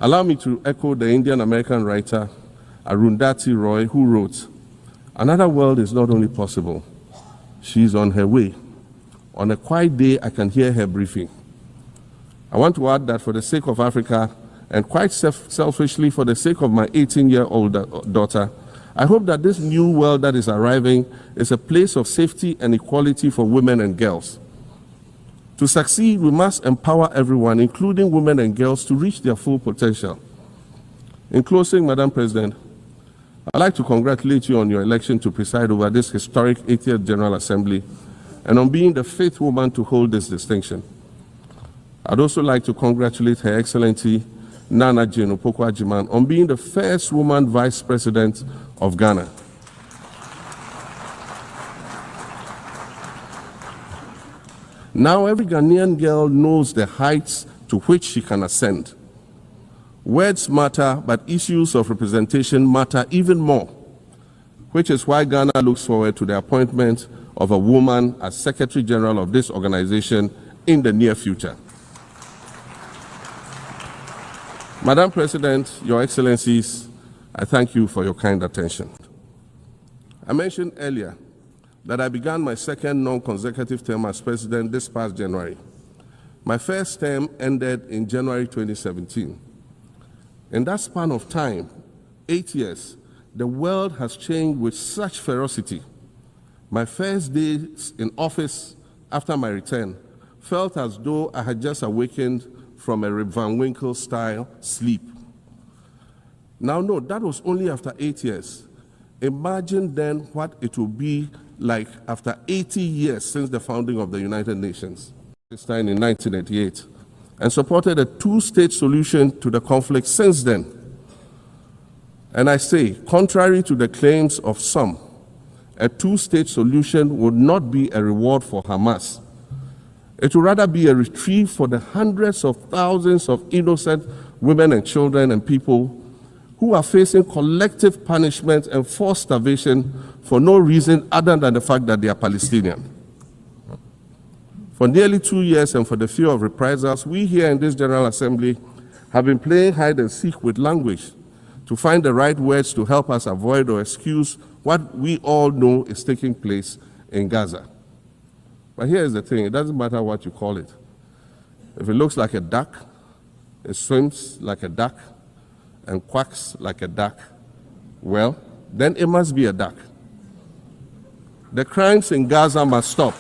Allow me to echo the Indian-American writer Arundhati Roy, who wrote, "Another world is not only possible, she is on her way. On a quiet day, I can hear her briefing." I want to add that for the sake of Africa, and quite selfishly for the sake of my 18-year-old daughter, I hope that this new world that is arriving is a place of safety and equality for women and girls. To succeed, we must empower everyone, including women and girls, to reach their full potential. In closing, Madam President, I'd like to congratulate you on your election to preside over this historic 80th General Assembly and on being the 5th woman to hold this distinction. I'd also like to congratulate Her Excellency Nana Jane Opoku-Agyeman on being the first woman Vice President of Ghana. Now every Ghanaian girl knows the heights to which she can ascend. Words matter, but issues of representation matter even more, which is why Ghana looks forward to the appointment of a woman as Secretary General of this organization in the near future. Madam President, Your Excellencies, I thank you for your kind attention. I mentioned earlier that I began my second non-consecutive term as President this past January. My first term ended in January 2017. In that span of time, 8 years, the world has changed with such ferocity. My first days in office after my return felt as though I had just awakened from a Rip Van Winkle-style sleep. Now, no, that was only after 8 years. Imagine then what it will be like after 80 years since the founding of the United Nations, this time in 1988, and supported a two-state solution to the conflict since then. And I say, contrary to the claims of some, a two-state solution would not be a reward for Hamas. It would rather be a reprieve for the hundreds of thousands of innocent women and children and people who are facing collective punishment and forced starvation for no reason other than the fact that they are Palestinian. For nearly 2 years and for the fear of reprisals, we here in this General Assembly have been playing hide and seek with language to find the right words to help us avoid or excuse what we all know is taking place in Gaza. But here's the thing, it doesn't matter what you call it. If it looks like a duck, it swims like a duck, and quacks like a duck, well, then it must be a duck. The crimes in Gaza must stop.